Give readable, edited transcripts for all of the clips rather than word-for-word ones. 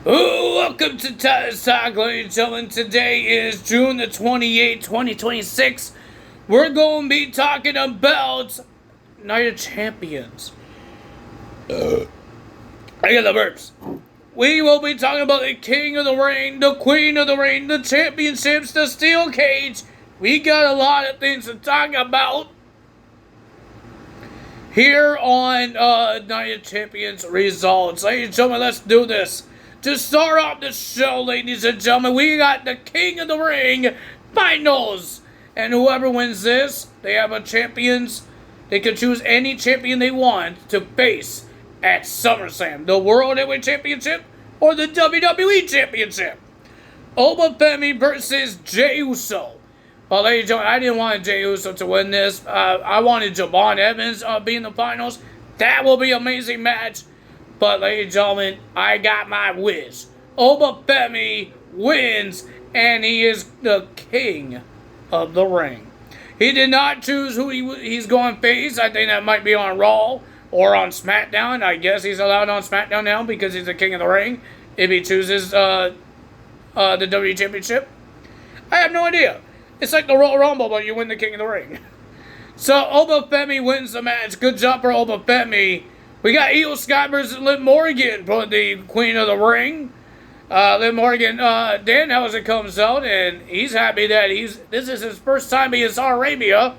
Welcome to Titus Talk, ladies and gentlemen. Today is June the 28th, 2026. We're going to be talking about Night of Champions. I got the burps. We will be talking about the King of the Ring, the Queen of the Ring, the championships, the steel cage. We got a lot of things to talk about here on Night of Champions results. Ladies and gentlemen, let's do this. To start off the show, ladies and gentlemen, we got the King of the Ring finals. And whoever wins this, they have a champions. They can choose any champion they want to face at SummerSlam. The World Heavyweight Championship or the WWE Championship. Obafemi versus Jey Uso. Well, ladies and gentlemen, I didn't want Jey Uso to win this. I wanted Javon Evans be in the finals. That will be an amazing match. But, ladies and gentlemen, I got my wish. Obafemi wins, and he is the King of the Ring. He did not choose who he's going to face. I think that might be on Raw or on SmackDown. I guess he's allowed on SmackDown now because he's the King of the Ring. If he chooses the WWE Championship, I have no idea. It's like the Royal Rumble, but you win the King of the Ring. So, Obafemi wins the match. Good job for Obafemi. We got Io Sky versus Liv Morgan for the Queen of the Ring. Liv Morgan, Danhausen comes out, and he's happy that this is his first time in Saudi Arabia,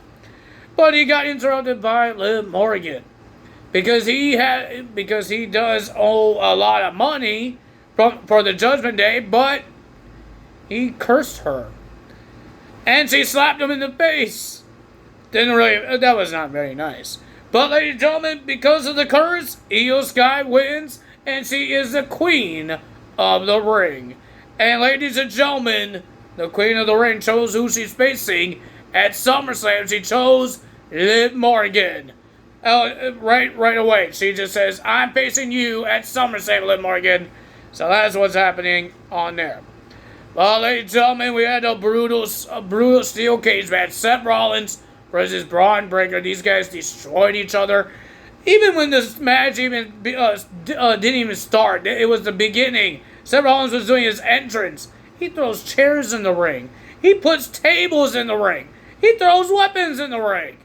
but he got interrupted by Liv Morgan because he does owe a lot of money for the Judgment Day, but he cursed her, and she slapped him in the face. That was not very nice. But, ladies and gentlemen, because of the curse, Io Sky wins, and she is the Queen of the Ring. And, ladies and gentlemen, the Queen of the Ring chose who she's facing at SummerSlam. She chose Liv Morgan. Right away. She just says, I'm facing you at SummerSlam, Liv Morgan. So that's what's happening on there. Well, ladies and gentlemen, we had a brutal steel cage match. Seth Rollins versus Braun Breaker. These guys destroyed each other. Even when this match didn't even start, it was the beginning. Seth Rollins was doing his entrance. He throws chairs in the ring. He puts tables in the ring. He throws weapons in the ring.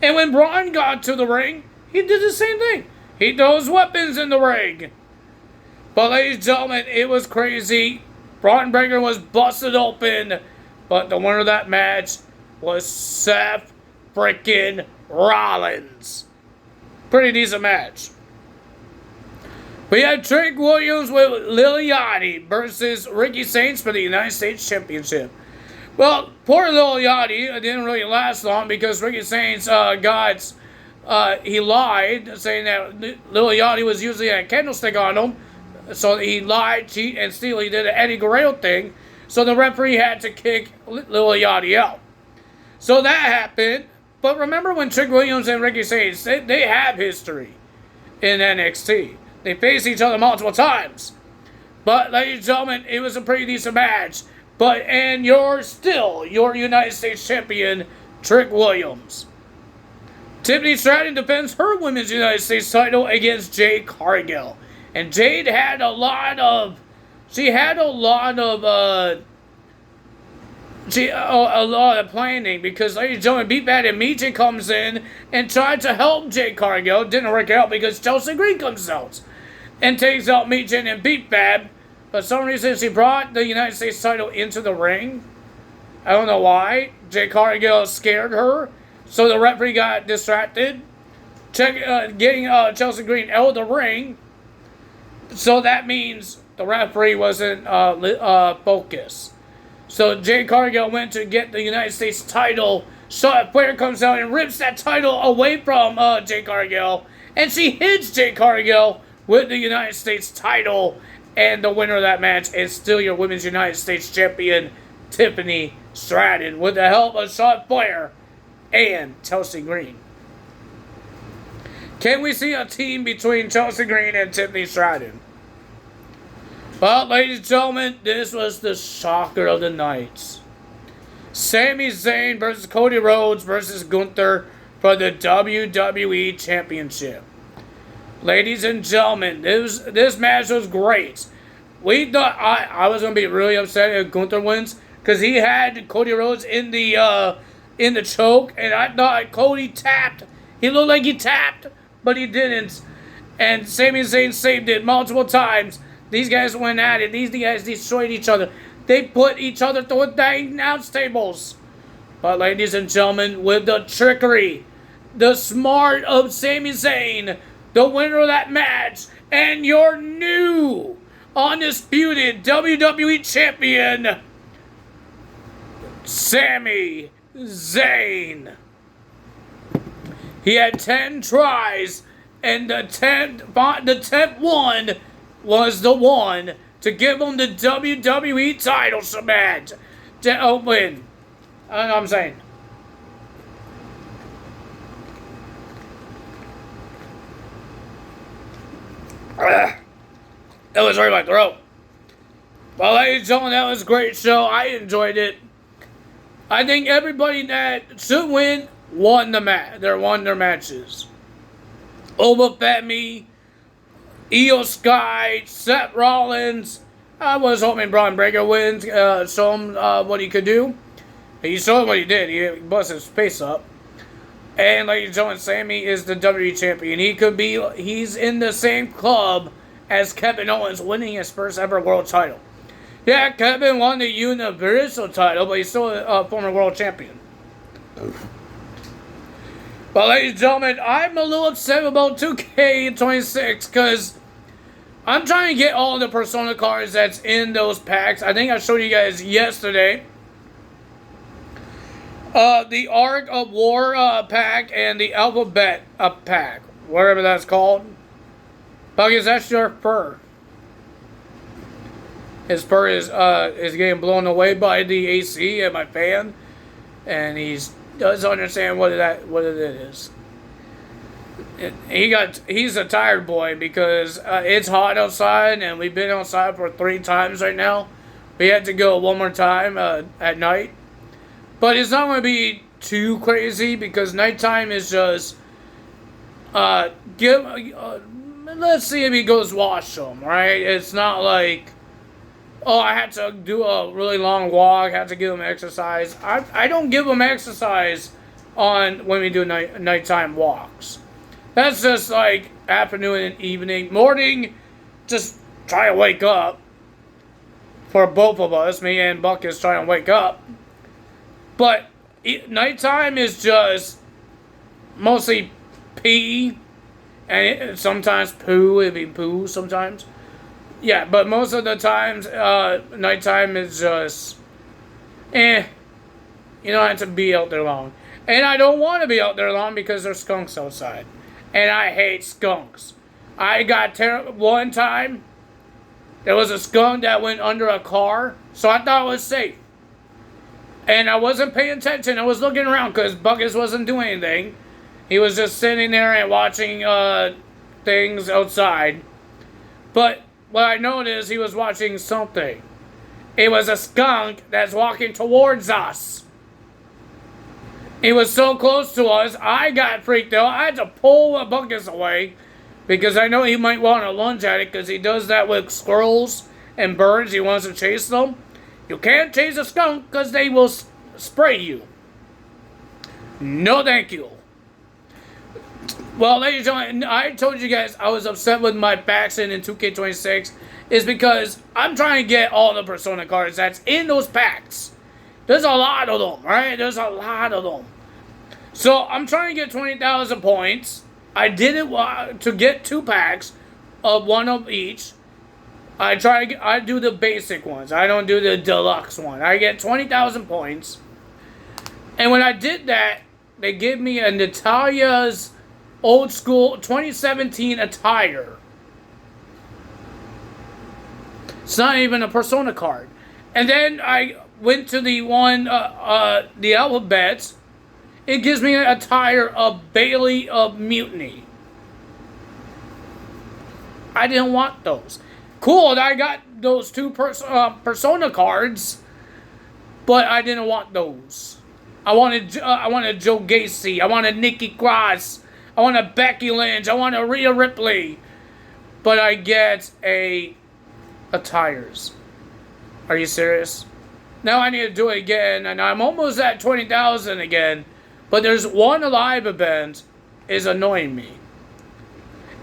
And when Braun got to the ring, he did the same thing. He throws weapons in the ring. But, ladies and gentlemen, it was crazy. Braun Breaker was busted open. But the winner of that match was Seth freaking Rollins. Pretty decent match. We had Trick Williams with Lil Yachty versus Ricky Saints for the United States Championship. Well, poor Lil Yachty, it didn't really last long because Ricky Saints he lied, saying that Lil Yachty was using a candlestick on him. So he lied, cheat, and steal. He did an Eddie Guerrero thing. So the referee had to kick Lil Yachty out. So that happened. But remember when Trick Williams and Ricky Saints, they have history in NXT. They face each other multiple times. But, ladies and gentlemen, it was a pretty decent match. And you're still your United States Champion, Trick Williams. Tiffany Stratton defends her Women's United States title against Jade Cargill. And Jade had a lot of planning because, ladies and gentlemen, Beat Bad and Meechin comes in and tried to help Jade Cargill. Didn't work out because Chelsea Green comes out and takes out Meechin and Beat Bad. For some reason, she brought the United States title into the ring. I don't know why. Jade Cargill scared her, so the referee got distracted, getting Chelsea Green out of the ring. So that means the referee wasn't focused. So Jade Cargill went to get the United States title. Charlotte Flair comes out and rips that title away from Jade Cargill. And she hits Jade Cargill with the United States title. And the winner of that match is still your Women's United States Champion, Tiffany Stratton, with the help of Charlotte Flair and Chelsea Green. Can we see a team between Chelsea Green and Tiffany Stratton? Well, ladies and gentlemen, this was the shocker of the night. Sami Zayn versus Cody Rhodes versus Gunther for the WWE Championship. Ladies and gentlemen, this match was great. we thought I was gonna be really upset if Gunther wins because he had Cody Rhodes in the choke, and I thought Cody tapped. He looked like he tapped, but he didn't. And Sami Zayn saved it multiple times. These guys went at it. These guys destroyed each other. They put each other through the announce tables. But ladies and gentlemen, with the trickery, the smart of Sami Zayn, the winner of that match, and your new undisputed WWE champion, Sami Zayn. He had 10 tries, and the 10th one was the one to give him the WWE title match to open. I don't know what I'm saying. It was hurting my throat. Well, ladies and gentlemen, that was a great show. I enjoyed it. I think everybody that should win won their matches. Oba Femi, Io Sky, Seth Rollins. I was hoping Braun Breaker wins. Show him what he could do. He showed what he did. He busted his face up. And ladies and gentlemen, Sammy is the WWE champion. He's in the same club as Kevin Owens, winning his first ever world title. Yeah, Kevin won the Universal title, but he's still a former world champion. But ladies and gentlemen, I'm a little upset about 2K26 because I'm trying to get all the Persona cards that's in those packs. I think I showed you guys yesterday. The Arc of War pack and the Alphabet pack, whatever that's called. Buggies, that's your fur. His fur is getting blown away by the AC and my fan, and he doesn't understand what it is. He's a tired boy because it's hot outside, and we've been outside for 3 times right now. We had to go one more time at night. But it's not going to be too crazy because nighttime is just, let's see if he goes washroom, right? It's not like, oh, I had to do a really long walk, I had to give him exercise. I don't give him exercise when we do nighttime walks. That's just like afternoon and evening. Morning, just try to wake up. For both of us, me and Buck is trying to wake up. But nighttime is just mostly pee, and sometimes poo. It'd be poo sometimes. Yeah, but most of the times, nighttime is just, you don't have to be out there long. And I don't want to be out there long because there's skunks outside. And I hate skunks. I got one time, there was a skunk that went under a car, so I thought it was safe. And I wasn't paying attention. I was looking around because Buckets wasn't doing anything. He was just sitting there and watching things outside. But what I noticed, he was watching something. It was a skunk that's walking towards us. He was so close to us, I got freaked out. I had to pull Buckets away because I know he might want to lunge at it because he does that with squirrels and birds. He wants to chase them. You can't chase a skunk because they will spray you. No thank you. Well, ladies and gentlemen, I told you guys I was upset with my faction in 2K26 is because I'm trying to get all the Persona cards that's in those packs. There's a lot of them, right? There's a lot of them. So I'm trying to get 20,000 points. I did it to get 2 packs of one of each. I do the basic ones. I don't do the deluxe one. I get 20,000 points. And when I did that, they gave me a Natalia's old school 2017 attire. It's not even a Persona card. And then I went to the one, the alphabets. It gives me an attire of Bailey of Mutiny. I didn't want those. Cool, I got those 2 Persona cards, but I didn't want those. I wanted Joe Gacy. I wanted Nikki Cross. I wanted Becky Lynch. I wanted Rhea Ripley. But I get a of tires. Are you serious? Now I need to do it again, and I'm almost at 20,000 again. But there's one live event is annoying me.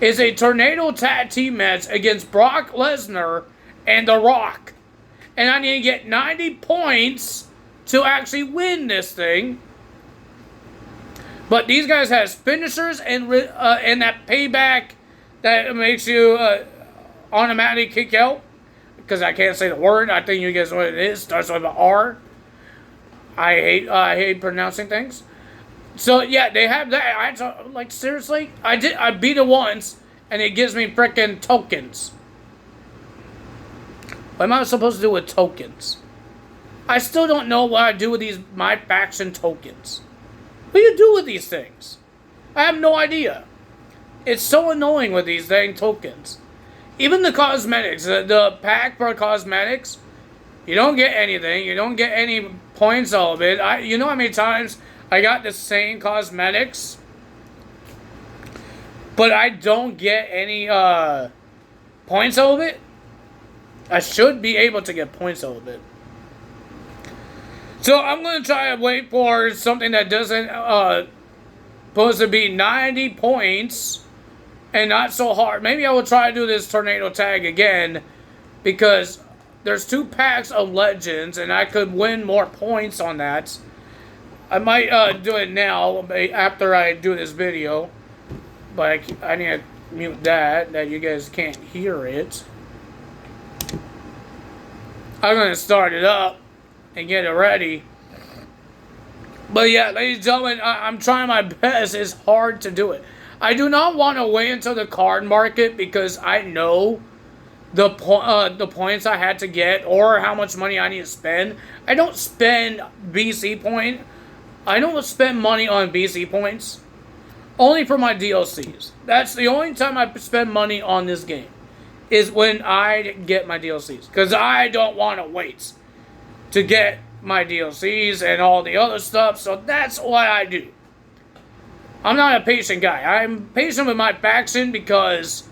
It's a tornado tag team match against Brock Lesnar and The Rock. And I need to get 90 points to actually win this thing. But these guys have finishers and that payback that makes you automatically kick out. Because I can't say the word. I think you guys know what it is. Starts with an R. I hate pronouncing things. So yeah, they have that. Like seriously, I beat it once, and it gives me freaking tokens. What am I supposed to do with tokens? I still don't know what I do with these my faction tokens. What do you do with these things? I have no idea. It's so annoying with these dang tokens. Even the cosmetics, the pack for cosmetics, you don't get anything. You don't get any points out of it. You know how many times I got the same cosmetics, but I don't get any points out of it? I should be able to get points out of it. So I'm going to try to wait for something that doesn't supposed to be 90 points and not so hard. Maybe I will try to do this tornado tag again because there's 2 packs of legends and I could win more points on that. I might do it now after I do this video, but I need to mute that you guys can't hear it. I'm going to start it up and get it ready. But yeah, ladies and gentlemen, I'm trying my best. It's hard to do it. I do not want to wait until the card market because I know the points I had to get or how much money I need to spend. I don't spend BC point. I don't spend money on BC points. Only for my DLCs. That's the only time I spend money on this game. Is when I get my DLCs. Because I don't want to wait to get my DLCs and all the other stuff. So that's what I do. I'm not a patient guy. I'm patient with my faction because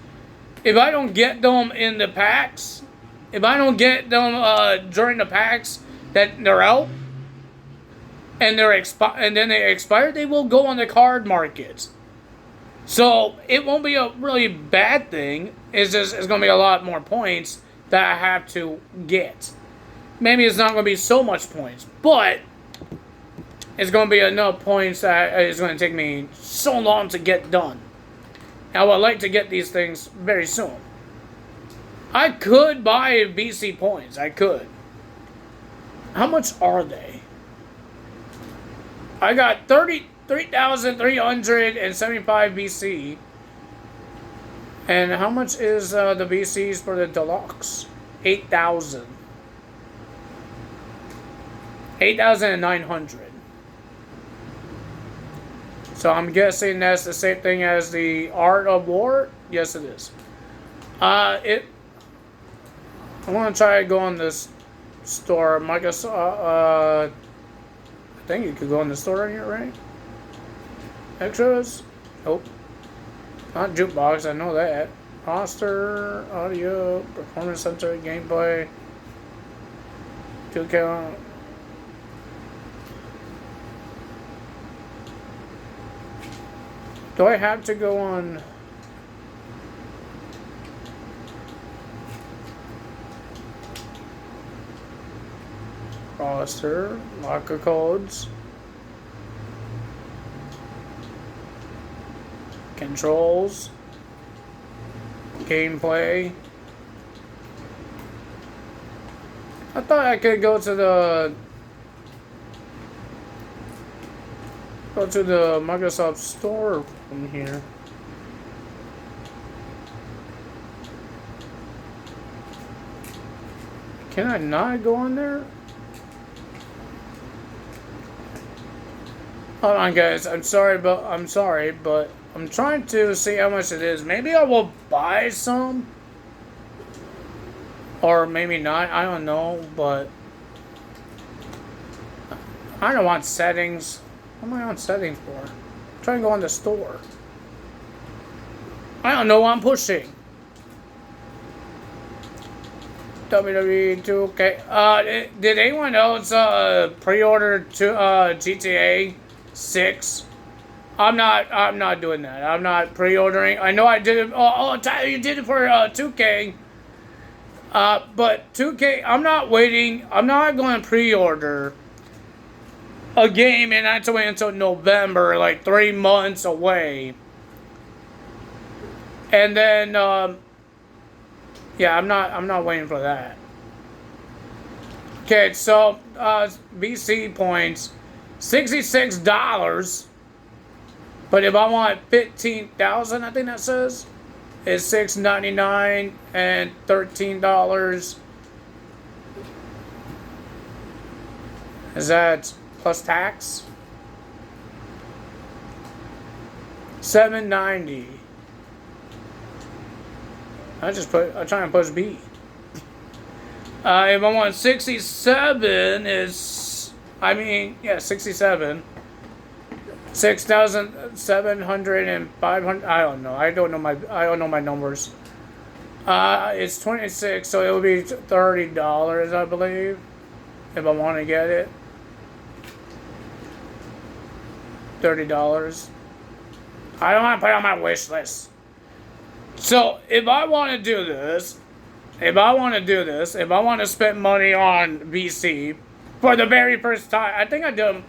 if I don't get them in the packs, if I don't get them during the packs that they're out, and then they expire, they will go on the card market. So it won't be a really bad thing. It's going to be a lot more points that I have to get. Maybe it's not going to be so much points, but it's going to be enough points that it's going to take me so long to get done. I would like to get these things very soon. I could buy BC points. I could. How much are they? I got 33,375 BC. And how much is the BCs for the deluxe? 8,000. 8,900. So I'm guessing that's the same thing as the Art of War? Yes, it is. I want to try to go on this store. Microsoft, I think you could go on the store on here, right? Extras? Nope. Not jukebox, I know that. Roster, audio, performance center, gameplay. 2 count. Do I have to go on? Roster, locker codes, controls, gameplay. I thought I could go to the Microsoft store from here. Can I not go on there? Hold on, guys. I'm sorry, but I'm trying to see how much it is. Maybe I will buy some, or maybe not. I don't know, but I don't want settings. What am I on settings for? I'm trying to go on the store. I don't know what I'm pushing. WWE 2K. Did anyone else pre-order to GTA 6? I'm not doing that. I'm not pre-ordering. I know I did it. Oh, Tyler, you did it for 2K. But 2K, I'm not waiting. I'm not going to pre-order a game and I have to wait until November, like 3 months away. And then, yeah, I'm not waiting for that. Okay, so BC points, $66. But if I want 15,000, I think that says, it's $6.99 and $13. Is that plus tax? $7.90. I try and push B. If I want 67, is, I mean, yeah, 67. 6,700 and 500. I don't know. I don't know my numbers. It's 26, so it would be $30, I believe, if I want to get it. $30. I don't want to put it on my wish list. So if I want to do this, if I want to spend money on VC for the very first time, I think I did.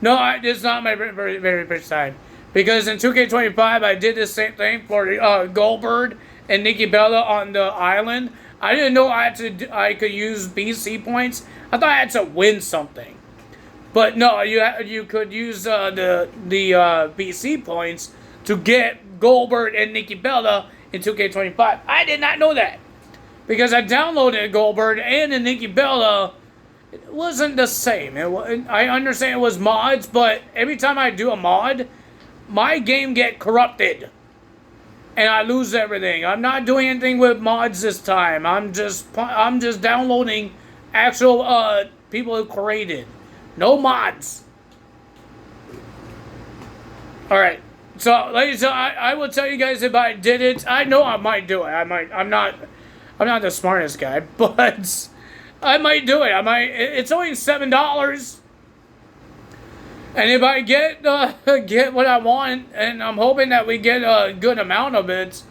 No, it's not my very first time. Because in 2K25, I did the same thing for Goldberg and Nikki Bella on the island. I didn't know I could use BC points. I thought I had to win something. But no, you could use the BC points to get Goldberg and Nikki Bella in 2K25. I did not know that. Because I downloaded Goldberg and the Nikki Bella. It wasn't the same. I understand it was mods, but every time I do a mod, my game get corrupted. And I lose everything. I'm not doing anything with mods this time. I'm just downloading actual people who created. No mods. Alright. So, ladies, I will tell you guys if I did it. I know I might do it. I'm not the smartest guy, but I might do it. It's only $7. And if I get what I want, and I'm hoping that we get a good amount of it,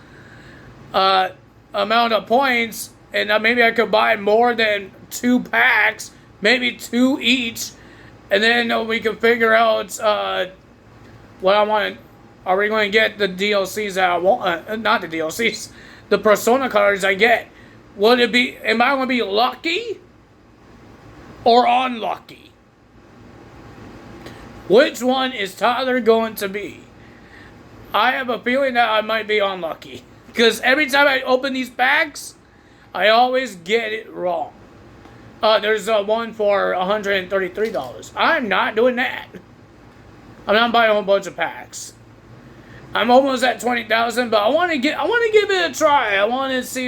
amount of points, and maybe I could buy more than 2 packs, maybe 2 each, and then we can figure out what I want. Are we going to get the DLCs that I want? Not the DLCs, the Persona cards I get. Would it be? Am I going to be lucky or unlucky? Which one is Tyler going to be? I have a feeling that I might be unlucky. Because every time I open these packs, I always get it wrong. There's one for $133. I'm not doing that. I'm not buying a whole bunch of packs. I'm almost at 20,000, but I want to give it a try. I want to see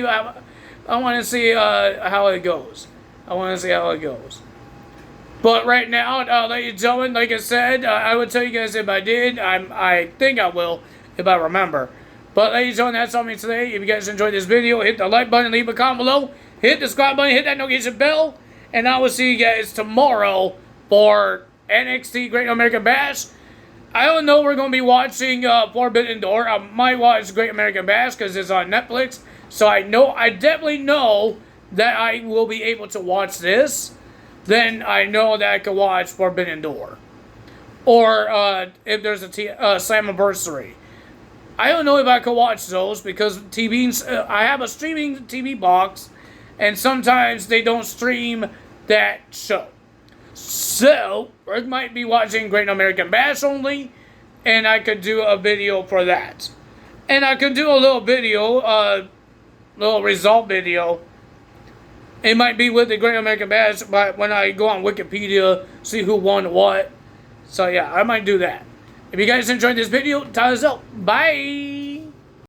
how it goes. But right now, ladies and gentlemen, like I said, I would tell you guys if I did. I think I will if I remember. But ladies and gentlemen, that's all me today. If you guys enjoyed this video, hit the like button, leave a comment below, hit the subscribe button, hit that notification bell, and I will see you guys tomorrow for NXT Great American Bash. I don't know we're going to be watching Forbidden Door. I might watch Great American Bash because it's on Netflix. So I definitely know that I will be able to watch this. Then I know that I can watch Forbidden Door. Or if there's a Slammiversary. I don't know if I can watch those because I have a streaming TV box. And sometimes they don't stream that show. So, I might be watching Great American Bash only, and I could do a video for that. And I could do a little video, little result video. It might be with the Great American Bash, but when I go on Wikipedia, see who won what. So yeah, I might do that. If you guys enjoyed this video, thumbs up. Bye!